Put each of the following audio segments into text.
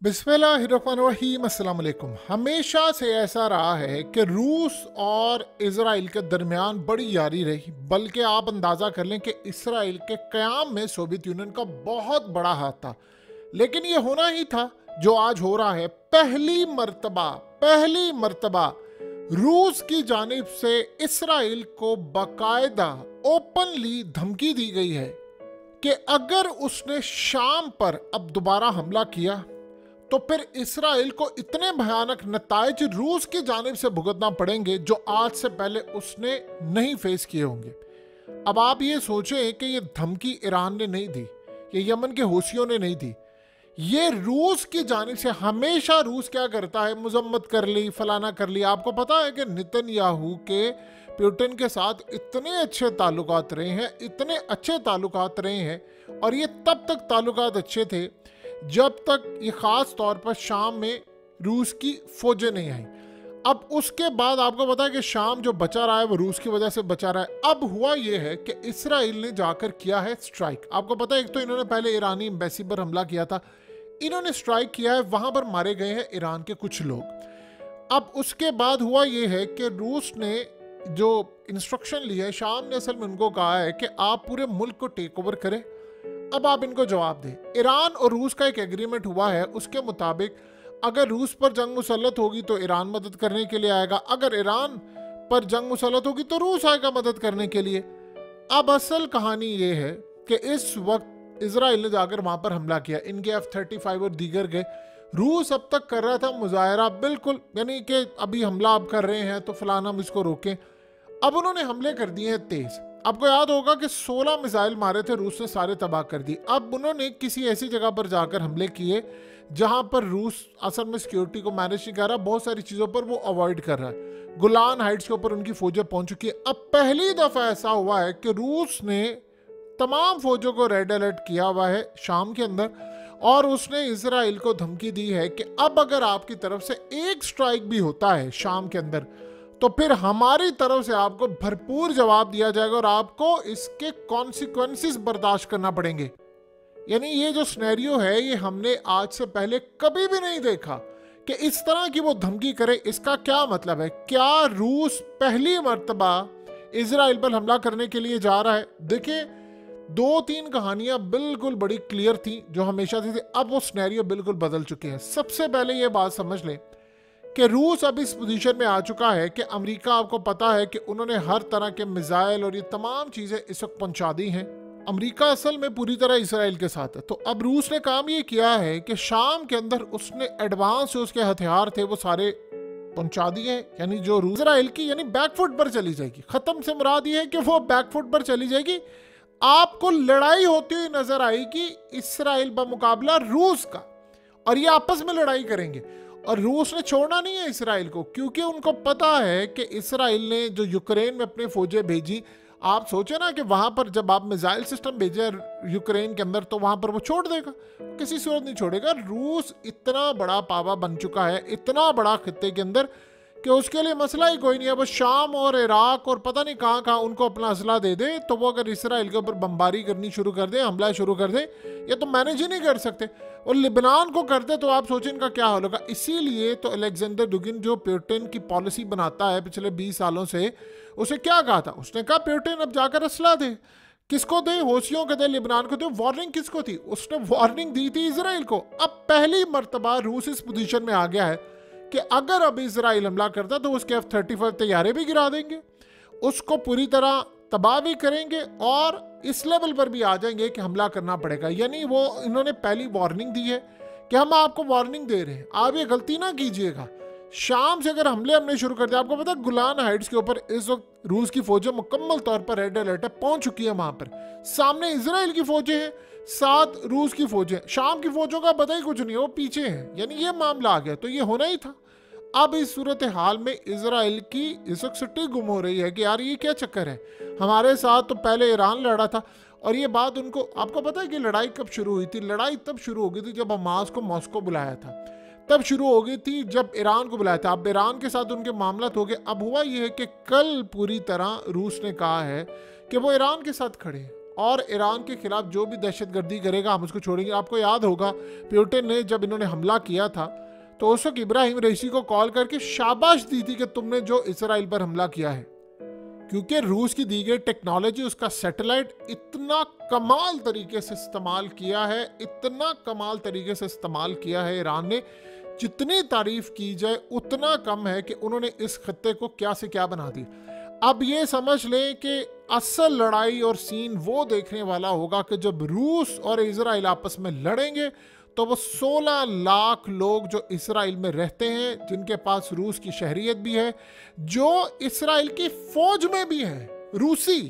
बिस्मिल्लाहिर्रहमानिर्रहीम। अस्सलाम वालेकुम। हमेशा से ऐसा रहा है कि रूस और इज़राइल के दरमियान बड़ी यारी रही, बल्कि आप अंदाज़ा कर लें कि इज़राइल के क़याम में सोवियत यूनियन का बहुत बड़ा हाथ था। लेकिन ये होना ही था जो आज हो रहा है। पहली मर्तबा रूस की जानिब से इज़राइल को बाकायदा ओपनली धमकी दी गई है कि अगर उसने शाम पर अब दोबारा हमला किया तो फिर इस्राइल को इतने भयानक नताइज रूस की जानिब से भुगतना पड़ेंगे जो आज से पहले उसने नहीं फेस किए होंगे। अब आप ये सोचें कि ये धमकी ईरान ने नहीं दी, ये यमन के हूसियों ने नहीं दी, ये रूस की जानिब से। हमेशा रूस क्या करता है, मजम्मत कर ली, फलाना कर ली। आपको पता है कि नेतन्याहू के पुतिन के साथ इतने अच्छे ताल्लुकात रहे हैं, इतने अच्छे ताल्लुकात रहे हैं, और ये तब तक ताल्लुकात अच्छे थे जब तक ये ख़ास तौर पर शाम में रूस की फौजें नहीं आई। अब उसके बाद आपको पता है कि शाम जो बचा रहा है वो रूस की वजह से बचा रहा है। अब हुआ ये है कि इस्राइल ने जाकर किया है स्ट्राइक। आपको पता है, एक तो इन्होंने पहले ईरानी एम्बेसी पर हमला किया था, इन्होंने स्ट्राइक किया है, वहां पर मारे गए हैं ईरान के कुछ लोग। अब उसके बाद हुआ ये है कि रूस ने जो इंस्ट्रक्शन ली है, शाम ने असल में उनको कहा है कि आप पूरे मुल्क को टेक ओवर करें, अब आप इनको जवाब दें। ईरान और रूस का एक एग्रीमेंट हुआ है, उसके मुताबिक अगर रूस पर जंग मुसल्लत होगी तो ईरान मदद करने के लिए आएगा, अगर ईरान पर जंग मुसल्लत होगी तो रूस आएगा मदद करने के लिए। अब असल कहानी ये है कि इस वक्त इजराइल ने जाकर वहां पर हमला किया, इनके F-35 और दीगर गए। रूस अब तक कर रहा था मुजाहरा, बिल्कुल, यानी कि अभी हमला आप कर रहे हैं तो फलाना हम इसको रोकें। अब उन्होंने हमले कर दिए हैं तेज। आपको याद होगा कि 16 मिसाइल मारे थे रूस ने, सारे तबाह कर दिए। अब उन्होंने किसी ऐसी जगह पर जाकर हमले किए जहां पर रूस असल में सिक्योरिटी को मैनेज नहीं कर रहा, बहुत सारी चीज़ों पर वो अवॉइड कर रहा है। गोलान हाइट्स के ऊपर उनकी फौजें पहुंच चुकी है। अब पहली दफ़ा ऐसा हुआ है कि रूस ने तमाम फौजों को रेड अलर्ट किया हुआ है शाम के अंदर, और उसने इजराइल को धमकी दी है कि अब अगर आपकी तरफ से एक स्ट्राइक भी होता है शाम के अंदर तो फिर हमारी तरफ से आपको भरपूर जवाब दिया जाएगा और आपको इसके कॉन्सिक्वेंसेस बर्दाश्त करना पड़ेंगे। यानी ये जो सिनेरियो है ये हमने आज से पहले कभी भी नहीं देखा कि इस तरह की वो धमकी करे। इसका क्या मतलब है? क्या रूस पहली मर्तबा इजराइल पर हमला करने के लिए जा रहा है? देखिए, 2-3 कहानियां बिल्कुल बड़ी क्लियर थी जो हमेशा थी, अब वो सिनेरियो बिल्कुल बदल चुके हैं। सबसे पहले ये बात समझ लें कि रूस अब इस पोजीशन में आ चुका है कि अमेरिका, आपको पता है कि उन्होंने हर तरह के मिसाइल और ये तमाम चीज़ें इस वक्त पहुंचा दी हैं। अमेरिका असल में पूरी तरह इसराइल के साथ है। तो अब रूस ने काम ये किया है कि शाम के अंदर उसने एडवांस जो उसके हथियार थे वो सारे पहुंचा दिए हैं। यानी जो रूस इसराइल की यानी बैकफुट पर चली जाएगी। ख़त्म से मुराद ये है कि वो बैकफुट पर चली जाएगी। आपको लड़ाई होती हुई नजर आएगी इसराइल बमुकाबला रूस का, और ये आपस में लड़ाई करेंगे। और रूस ने छोड़ना नहीं है इसराइल को, क्योंकि उनको पता है कि इसराइल ने जो यूक्रेन में अपने फौजें भेजी, आप सोचे ना कि वहां पर जब आप मिसाइल सिस्टम भेजे यूक्रेन के अंदर तो वहां पर वो छोड़ देगा, किसी सूरत नहीं छोड़ेगा। रूस इतना बड़ा पावा बन चुका है, इतना बड़ा खित्ते के अंदर, कि उसके लिए मसला ही कोई नहीं है। बस शाम और इराक और पता नहीं कहाँ कहाँ उनको अपना असला दे दे, तो वो अगर इसराइल के ऊपर बमबारी करनी शुरू कर दे, हमला शुरू कर दे, ये तो मैनेज ही नहीं कर सकते। और लिबनान को कर दे तो आप सोचें इनका क्या हाल होगा। इसीलिए तो अलेक्जेंडर दुगिन जो पुतिन की पॉलिसी बनाता है पिछले 20 सालों से, उसे क्या कहा था? उसने कहा पुतिन अब जाकर असला दे। किसको दे? हौसियों को दे, लिबनान को दे। वार्निंग किसको थी? उसने वार्निंग दी थी इसराइल को। अब पहली मर्तबा रूस इस पोजीशन में आ गया है कि अगर अब इजराइल हमला करता तो उसके F-35 तैयारे भी गिरा देंगे, उसको पूरी तरह तबाह भी करेंगे, और इस लेवल पर भी आ जाएंगे कि हमला करना पड़ेगा। यानी वो इन्होंने पहली वार्निंग दी है कि हम आपको वार्निंग दे रहे हैं, आप ये गलती ना कीजिएगा। शाम से अगर हमले शुरू कर दिए, आपको पता है गोलान हाइट्स के ऊपर इस वक्त रूस की फौजें मुकम्मल तौर पर रेड अलर्ट है, पहुंच चुकी है वहां पर। सामने इजराइल की फौजें हैं, साथ रूस की फौजें। शाम की फौजों का पता ही कुछ नहीं, वो पीछे हैं। यानी ये मामला आ गया, तो ये होना ही था। अब इस सूरत हाल में इजराइल की इस वक्त सट्टी गुम हो रही है कि यार ये क्या चक्कर है, हमारे साथ तो पहले ईरान लड़ा था। और ये बात उनको, आपको पता है कि लड़ाई कब शुरू हुई थी? लड़ाई तब शुरू हो गई थी जब हमास को मॉस्को बुलाया था, तब शुरू हो गई थी जब ईरान को बुलाया था। अब ईरान के साथ उनके मामला हो गए। अब हुआ ये है कि कल पूरी तरह रूस ने कहा है कि वो ईरान के साथ खड़े हैं, और ईरान के खिलाफ जो भी दहशतगर्दी करेगा हम उसको छोड़ेंगे। आपको याद होगा पुतिन ने जब इन्होंने हमला किया था तो उस वक्त इब्राहिम रईसी को कॉल करके शाबाश दी थी कि तुमने जो इसराइल पर हमला किया है, क्योंकि रूस की दी गई टेक्नोलॉजी, उसका सैटेलाइट इतना कमाल तरीके से इस्तेमाल किया है, इतना कमाल तरीके से इस्तेमाल किया है ईरान ने, जितनी तारीफ की जाए उतना कम है कि उन्होंने इस खत्ते को क्या से क्या बना दिया। अब ये समझ लें कि असल लड़ाई और सीन वो देखने वाला होगा कि जब रूस और इजराइल आपस में लड़ेंगे तो वो 16 लाख लोग जो इसराइल में रहते हैं, जिनके पास रूस की शहरियत भी है, जो इसराइल की फौज में भी है, रूसी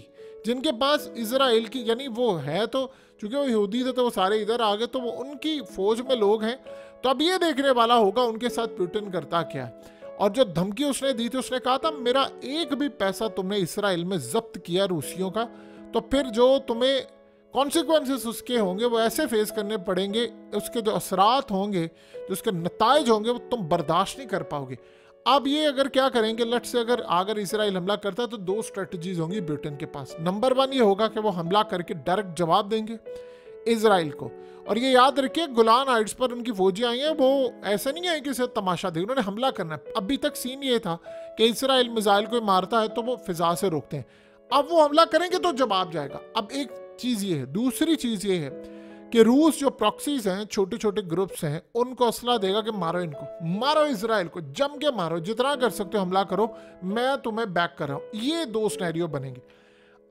जिनके पास इसराइल की यानी वो है, तो चूंकि वो यहूदी थे तो वो सारे इधर आ गए, तो वो उनकी फौज में लोग हैं। तो अब ये देखने वाला होगा उनके साथ पुतिन करता क्या है। और जो धमकी उसने दी थी, उसने कहा था मेरा एक भी पैसा तुमने इसराइल में जब्त किया रूसियों का तो फिर जो तुम्हें कॉन्सिक्वेंसेस उसके होंगे वो ऐसे फेस करने पड़ेंगे, उसके जो असरात होंगे, जो उसके नताइज होंगे वो तुम बर्दाश्त नहीं कर पाओगे। अब ये अगर क्या करेंगे, लट से अगर इसराइल हमला करता है तो 2 स्ट्रेटजीज होंगी ब्रिटेन के पास। नंबर 1 ये होगा कि वो हमला करके डायरेक्ट जवाब देंगे इसराइल को। और ये याद रखिए गोलान हाइट्स पर उनकी फौजी आई हैं, वो ऐसे नहीं है कि सिर्फ तमाशा देख, उन्होंने हमला करना है। अभी तक सीन ये था कि इसराइल मिसाइल को मारता है तो वो फिजा से रोकते हैं, अब वो हमला करेंगे तो जवाब जाएगा। अब एक चीज ये है, दूसरी चीज ये है कि रूस जो प्रॉक्सीज हैं, छोटे छोटे ग्रुप्स हैं, उनको असला देगा कि मारो इनको, मारो इसराइल को, जम के मारो, जितना कर सकते हो हमला करो, मैं तुम्हें बैक कर रहा हूं। ये 2 सिनेरियो बनेंगे।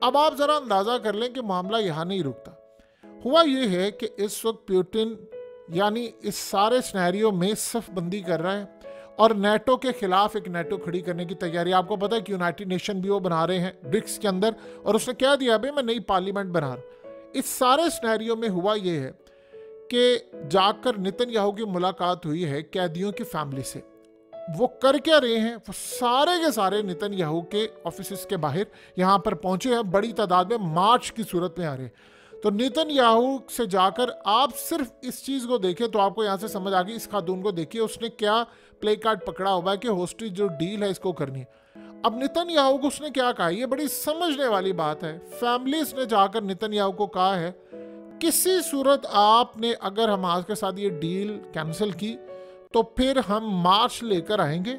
अब आप जरा अंदाजा कर लें कि मामला यहां नहीं रुकता। हुआ ये है कि इस वक्त पुतिन यानी इस सारे सिनेरियो में सफबंदी कर रहा है और नेटो के खिलाफ एक नेटो खड़ी करने की तैयारी। आपको पता है कि यूनाइटेड नेशन भी वो बना रहे हैं ब्रिक्स के अंदर, और उसने क्या दिया भाई मैं नई पार्लियामेंट बना रहा हूं। इस सारे सिनेरियो में हुआ ये है कि जाकर नेतन्याहू की मुलाकात हुई है कैदियों की फैमिली से। वो कर क्या रहे हैं, वो सारे के सारे नेतन्याहू के ऑफिस के बाहर यहाँ पर पहुंचे हैं, बड़ी तादाद में मार्च की सूरत में आ रहे हैं। तो नेतन्याहू से जाकर आप सिर्फ इस चीज को देखें तो आपको यहाँ से समझ आ गई, इस खातून को देखिए उसने क्या प्ले कार्ड पकड़ा हुआ है कि होस्टेज जो डील है इसको करनी है। अब नेतन्याहू को उसने क्या कहा, ये बड़ी समझने वाली बात है। फैमिलीज ने जाकर नेतन्याहू को कहा है किसी सूरत आपने अगर हमास के साथ ये डील कैंसिल की तो फिर हम मार्च लेकर आएंगे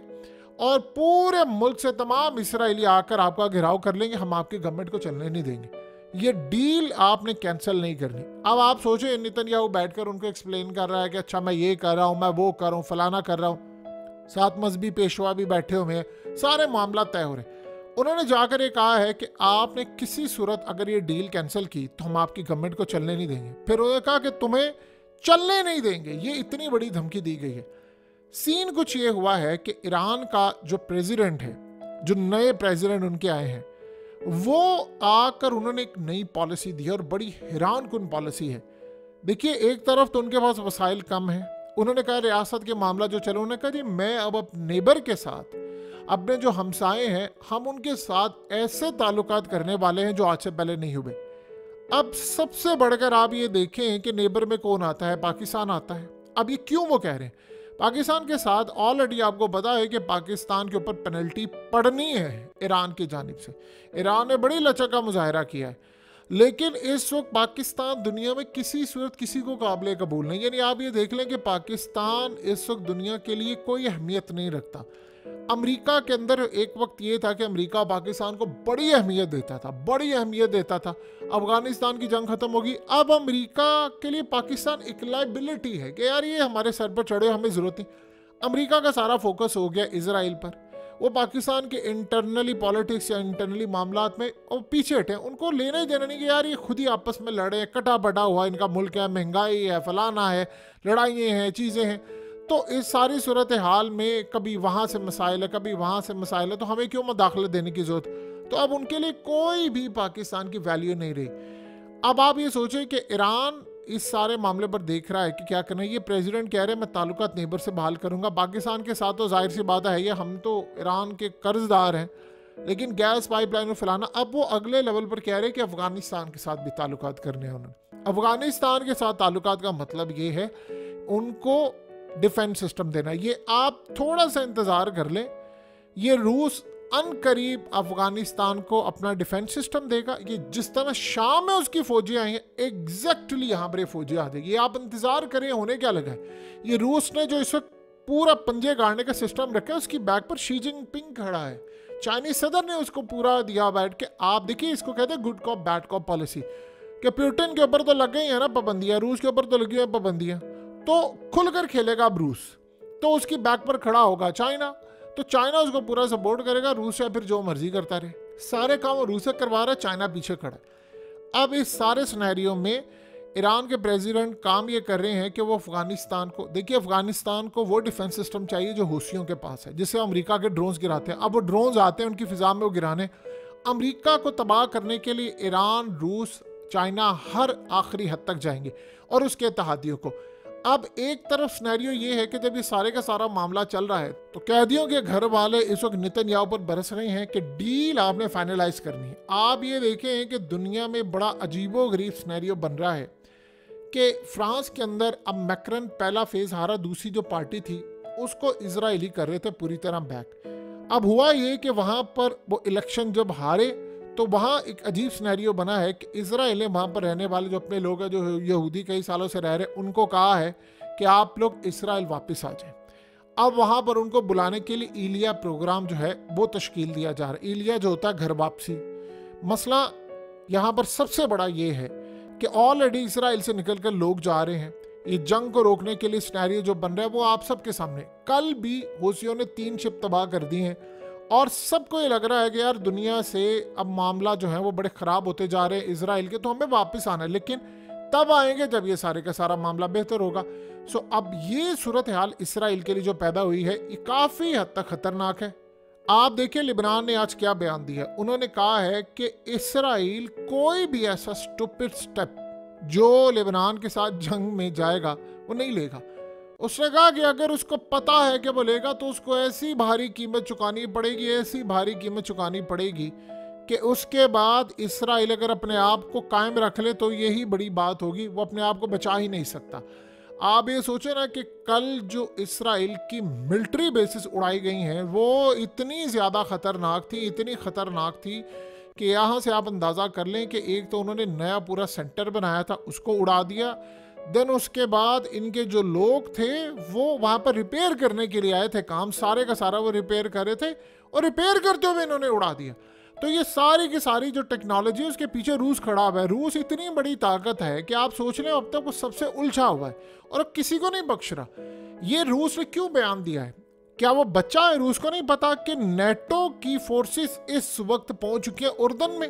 और पूरे मुल्क से तमाम इसराइली आकर आपका घेराव कर लेंगे, हम आपकी गवर्नमेंट को चलने नहीं देंगे, ये डील आपने कैंसिल नहीं करनी। अब आप सोचो नेतन्याहू बैठकर उनको एक्सप्लेन कर रहा है कि अच्छा मैं ये कर रहा हूँ, मैं वो कर रहा हूँ, फलाना कर रहा हूँ, साथ मजहबी पेशवा भी बैठे हुए हैं, सारे मामला तय हो रहे। उन्होंने जाकर ये कहा है कि आपने किसी सूरत अगर ये डील कैंसिल की तो हम आपकी गवर्नमेंट को चलने नहीं देंगे। फिर उन्होंने कहा कि तुम्हें चलने नहीं देंगे, ये इतनी बड़ी धमकी दी गई है। सीन कुछ ये हुआ है कि ईरान का जो प्रेसिडेंट है, जो नए प्रेसिडेंट उनके आए हैं, वो आकर उन्होंने एक नई पॉलिसी दी है और बड़ी हैरान कुन पॉलिसी है। देखिए एक तरफ तो उनके पास वसाइल कम है, उन्होंने कहा रियासत के मामला जो चलो, उन्होंने कहा जी मैं अब अपने नेबर के साथ, अपने जो हमसाए हैं, हम उनके साथ ऐसे ताल्लुकात करने वाले हैं जो आज से पहले नहीं हुए। अब सबसे बढ़कर आप ये देखें कि नेबर में कौन आता है, पाकिस्तान आता है। अब ये क्यों वो कह रहे हैं, पाकिस्तान के साथ ऑलरेडी आपको पता है कि पाकिस्तान के ऊपर पेनल्टी पड़नी है ईरान की जानिब से। ईरान ने बड़ी लचक का मुजाहरा किया है, लेकिन इस वक्त पाकिस्तान दुनिया में किसी सूरत किसी को काबिल कबूल नहीं। यानी आप ये देख लें कि पाकिस्तान इस वक्त दुनिया के लिए कोई अहमियत नहीं रखता। अमेरिका के अंदर एक वक्त ये था कि अमेरिका पाकिस्तान को बड़ी अहमियत देता था, बड़ी अहमियत देता था। अफगानिस्तान की जंग खत्म होगी, अब अमेरिका के लिए पाकिस्तान एक लाइबिलिटी है कि यार ये हमारे सर पर चढ़े, हमें ज़रूरत नहीं। अमेरिका का सारा फोकस हो गया इजराइल पर, वो पाकिस्तान के इंटरनली पॉलिटिक्स या इंटरनली मामलात में वो पीछे हटे, उनको लेना ही देना नहीं कि यार ये खुद ही आपस में लड़े, कटा बटा हुआ इनका मुल्क है, महंगाई है, फलाना है, लड़ाइयाँ हैं, चीज़ें हैं। तो इस सारी सूरत हाल में कभी वहाँ से मसाइल है, कभी वहाँ से मसाइल है, तो हमें क्यों मुदाखलत देने की ज़रूरत। तो अब उनके लिए कोई भी पाकिस्तान की वैल्यू नहीं रही। अब आप ये सोचें कि ईरान इस सारे मामले पर देख रहा है कि क्या करना है। ये प्रेसिडेंट कह रहे हैं मैं ताल्लुकात नेबर से बहाल करूंगा। पाकिस्तान के साथ तो जाहिर सी बात है ये, हम तो ईरान के कर्जदार हैं, लेकिन गैस पाइपलाइन फैलाना। अब वो अगले लेवल पर कह रहे हैं कि अफगानिस्तान के साथ भी ताल्लुकात करने हैं उन्होंने। अफगानिस्तान के साथ ताल्लुकात का मतलब ये है उनको डिफेंस सिस्टम देना। ये आप थोड़ा सा इंतज़ार कर लें, ये रूस अनकरीब अफगानिस्तान को अपना डिफेंस सिस्टम देगा। ये जिस तरह शाम में उसकी फौजी आई हैं, एग्जैक्टली यहाँ पर फौजी आ जाएगी। आप इंतजार करें, होने क्या लगा है। ये रूस ने जो इस वक्त पूरा पंजे गाड़ने का सिस्टम रखा है, उसकी बैक पर शी जिनपिंग खड़ा है। चाइनीज सदर ने उसको पूरा दिया बैठ के। आप देखिए, इसको कहते हैं good cop bad cop policy, कि पुतिन के ऊपर तो लग गई है ना पाबंदियां, रूस के ऊपर तो लगी है पाबंदियां, तो खुलकर खेलेगा अब रूस, तो उसकी बैक पर खड़ा होगा चाइना, तो चाइना उसको पूरा सपोर्ट करेगा। रूस या फिर जो मर्जी करता रहे, सारे काम रूस से करवा रहा है, चाइना पीछे खड़ा है। अब इस सारे सिनेरियो में ईरान के प्रेसिडेंट काम ये कर रहे हैं कि वो अफगानिस्तान को, देखिए अफगानिस्तान को वो डिफेंस सिस्टम चाहिए जो हूसियों के पास है, जिससे अमेरिका के ड्रोन्स गिराते हैं। अब वो ड्रोन्स आते हैं उनकी फिजा में, वो गिराने अमेरिका को तबाह करने के लिए ईरान, रूस, चाइना हर आखिरी हद तक जाएंगे और उसके इत्तेहादियों को। अब एक तरफ सिनेरियो ये है कि जब ये सारे का सारा मामला चल रहा है, तो कैदियों के घर वाले इस वक्त नेतन्याहू पर बरस रहे हैं कि डील आपने फाइनलाइज करनी है। आप ये देखें कि दुनिया में बड़ा अजीबोगरीब सिनेरियो बन रहा है कि फ्रांस के अंदर अब मैक्रन पहला फेज हारा, दूसरी जो पार्टी थी उसको इजरायली कर रहे थे पूरी तरह बैक। अब हुआ ये कि वहाँ पर वो इलेक्शन जब हारे, तो वहाँ एक अजीब सिनेरियो बना है कि इजराइल ने वहाँ पर रहने वाले जो अपने लोग हैं, जो यहूदी कई सालों से रह रहे, उनको कहा है कि आप लोग इजराइल वापस आ जाएं। अब वहाँ पर उनको बुलाने के लिए ईलिया प्रोग्राम जो है वो तश्कील दिया जा रहा है। ईलिया जो होता है घर वापसी। मसला यहाँ पर सबसे बड़ा ये है कि ऑलरेडी इजराइल से निकलकर लोग जा रहे हैं। ये जंग को रोकने के लिए सिनेरियो जो बन रहा है वो आप सबके सामने। कल भी हूसियों ने 3 शिप तबाह कर दी हैं और सबको ये लग रहा है कि यार दुनिया से अब मामला जो है वो बड़े ख़राब होते जा रहे हैं इजराइल के, तो हमें वापस आना है। लेकिन तब आएंगे जब ये सारे का सारा मामला बेहतर होगा। सो अब ये सूरत हाल इसराइल के लिए जो पैदा हुई है, ये काफ़ी हद तक ख़तरनाक है। आप देखिए लिबनान ने आज क्या बयान दिया। उन्होंने कहा है कि इसराइल कोई भी ऐसा स्टूपिड स्टेप जो लिबनान के साथ जंग में जाएगा वो नहीं लेगा। उसने कहा कि अगर उसको पता है कि वो लेगा तो उसको ऐसी भारी कीमत चुकानी पड़ेगी, ऐसी भारी कीमत चुकानी पड़ेगी कि उसके बाद इसराइल अगर अपने आप को कायम रख ले तो यही बड़ी बात होगी, वो अपने आप को बचा ही नहीं सकता। आप ये सोचे ना कि कल जो इसराइल की मिलिट्री बेसिस उड़ाई गई हैं वो इतनी ज़्यादा ख़तरनाक थी, इतनी ख़तरनाक थी कि यहाँ से आप अंदाज़ा कर लें कि एक तो उन्होंने नया पूरा सेंटर बनाया था उसको उड़ा दिया, देन उसके बाद इनके जो लोग थे वो वहाँ पर रिपेयर करने के लिए आए थे, काम सारे का सारा वो रिपेयर कर रहे थे और रिपेयर करते हुए इन्होंने उड़ा दिया। तो ये सारी की सारी जो टेक्नोलॉजी है उसके पीछे रूस खड़ा हुआ है। रूस इतनी बड़ी ताकत है कि आप सोच लें अब तक वो सबसे उलझा हुआ है और अब किसी को नहीं बख्श रहा। ये रूस ने क्यों बयान दिया है? क्या वो बच्चा है? रूस को नहीं पता कि नेटो की फोर्सेस इस वक्त पहुंच चुकी है उर्दन में।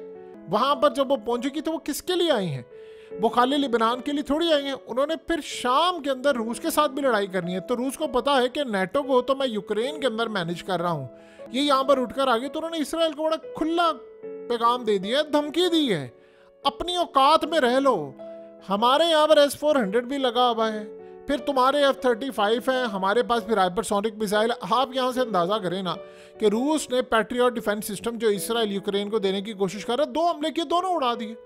वहां पर जब वो पहुंचेगी तो वो किसके लिए आई हैं? वो खाली लिबनान के लिए थोड़ी आई हैं। उन्होंने फिर शाम के अंदर रूस के साथ भी लड़ाई करनी है। तो रूस को पता है कि नेटो को तो मैं यूक्रेन के अंदर मैनेज कर रहा हूँ, ये यहाँ पर उठकर आ गई। तो उन्होंने इसराइल को बड़ा खुला पैगाम दे दिया, धमकी दी है, अपनी औकात में रह लो। हमारे यहाँ पर S-400 भी लगा हुआ है, फिर तुम्हारे F-35 है, हमारे पास फिर हाइपरसोनिक मिसाइल। आप यहाँ से अंदाज़ा करें ना कि रूस ने पैट्रियट डिफेंस सिस्टम जो इसराइल यूक्रेन को देने की कोशिश कर रहा है, 2 हमले किए, दोनों उड़ा दिए।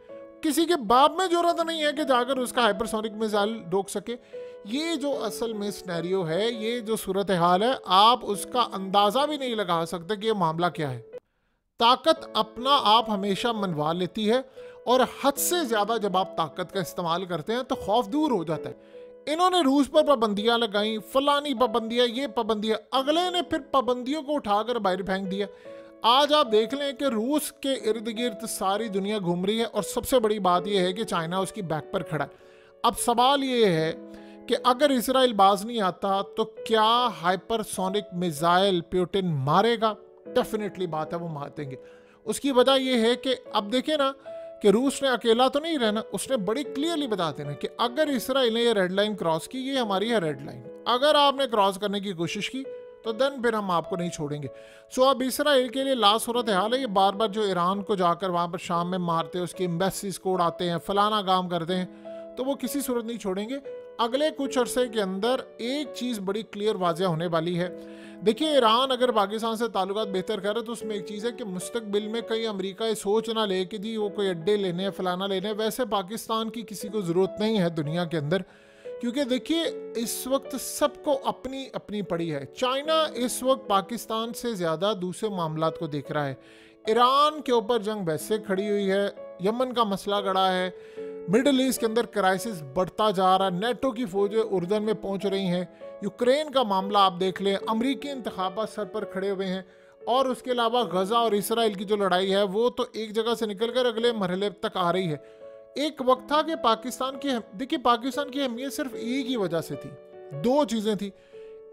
किसी के बाप में जरूरत नहीं है कि जाकर उसका हाइपरसोनिक मिसाइल रोक सके। ये जो असल में सिनेरियो है, ये जो सूरत हाल है, आप उसका अंदाज़ा भी नहीं लगा सकते कि ये मामला क्या है। ताकत अपना आप हमेशा मनवा लेती है और हद से ज़्यादा जब आप ताकत का इस्तेमाल करते हैं तो खौफ दूर हो जाता है। इन्होंने रूस पर पाबंदियां लगाई, फलानी पाबंदियां, ये पाबंदियां, अगले ने फिर पाबंदियों को उठाकर बाहर फेंक दिया। आज आप देख लें कि रूस के इर्द गिर्द सारी दुनिया घूम रही है और सबसे बड़ी बात यह है कि चाइना उसकी बैक पर खड़ा है। अब सवाल ये है कि अगर इसराइल बाज नहीं आता तो क्या हाइपरसोनिक मिसाइल पुतिन मारेगा? डेफिनेटली बात है वो मार देंगे। उसकी वजह यह है कि अब देखें ना कि रूस ने अकेला तो नहीं रहना, उसने बड़ी क्लियरली बता देना कि अगर इसराइल ने ये रेड लाइन क्रॉस की, ये हमारी है रेड लाइन, अगर आपने क्रॉस करने की कोशिश की तो देन फिर हम आपको नहीं छोड़ेंगे। सो अब इसराइल के लिए लास्ट सूरत हाल है, ये बार बार जो ईरान को जाकर वहाँ पर शाम में मारते हैं, उसकी एम्बेसीज को उड़ाते हैं, फलाना काम करते हैं, तो वो किसी सूरत नहीं छोड़ेंगे। अगले कुछ अरसे के अंदर एक चीज़ बड़ी क्लियर वाज़ह होने वाली है। देखिए ईरान अगर पाकिस्तान से ताल्लुकात बेहतर कर रहा है तो उसमें एक चीज़ है कि मुस्तकबिल में कहीं अमेरिका ये सोच ना ले कि जी वो कोई अड्डे लेने हैं, फलाना लेने हैं। वैसे पाकिस्तान की किसी को ज़रूरत नहीं है दुनिया के अंदर, क्योंकि देखिए इस वक्त सबको अपनी अपनी पड़ी है। चाइना इस वक्त पाकिस्तान से ज़्यादा दूसरे मामलात को देख रहा है। ईरान के ऊपर जंग वैसे खड़ी हुई है, यमन का मसला गड़ा है, मिडल ईस्ट के अंदर क्राइसिस बढ़ता जा रहा है, नेटो की फौजें उर्दन में पहुंच रही हैं, यूक्रेन का मामला आप देख लें, अमरीकी इंतखाबात सर पर खड़े हुए हैं, और उसके अलावा गजा और इसराइल की जो लड़ाई है वो तो एक जगह से निकलकर अगले मरहले तक आ रही है। एक वक्त था कि पाकिस्तान की, देखिए पाकिस्तान की अहमियत सिर्फ एक ही वजह से थी, दो चीज़ें थी।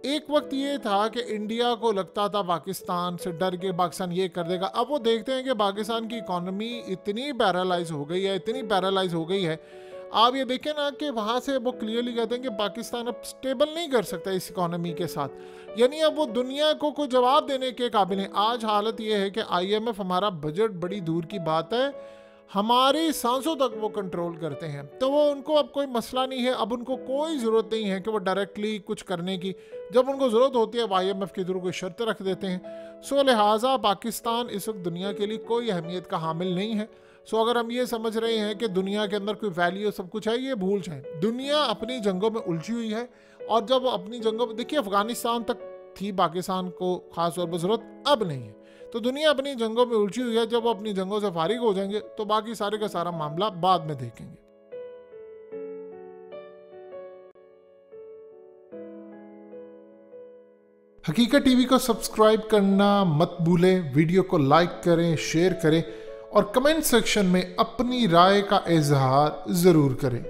एक वक्त ये था कि इंडिया को लगता था पाकिस्तान से डर के पाकिस्तान ये कर देगा। अब वो देखते हैं कि पाकिस्तान की इकोनॉमी इतनी पैरालाइज हो गई है, इतनी पैरालाइज हो गई है। आप ये देखें ना कि वहाँ से वो क्लियरली कहते हैं कि पाकिस्तान अब स्टेबल नहीं कर सकता इस इकोनॉमी के साथ, यानी अब वो दुनिया को कोई जवाब देने के काबिल है। आज हालत ये है कि IMF हमारा बजट बड़ी दूर की बात है, हमारी सांसों तक वो कंट्रोल करते हैं, तो वो उनको अब कोई मसला नहीं है, अब उनको कोई ज़रूरत नहीं है कि वो डायरेक्टली कुछ करने की। जब उनको ज़रूरत होती है IMF के थ्रू कोई शर्त रख देते हैं। सो लिहाजा पाकिस्तान इस वक्त दुनिया के लिए कोई अहमियत का हामिल नहीं है। सो अगर हम ये समझ रहे हैं कि दुनिया के अंदर कोई वैल्यू सब कुछ है, ये भूल जाएं। दुनिया अपनी जंगों में उलझी हुई है, और जब अपनी जंगों में, देखिए अफगानिस्तान तक थी पाकिस्तान को खास तौर पर ज़रूरत, अब नहीं है। तो दुनिया अपनी जंगों में उलझी हुई है, जब वो अपनी जंगों से फारिग हो जाएंगे तो बाकी सारे का सारा मामला बाद में देखेंगे। हकीकत टीवी को सब्सक्राइब करना मत भूलें, वीडियो को लाइक करें, शेयर करें और कमेंट सेक्शन में अपनी राय का इजहार ज़रूर करें।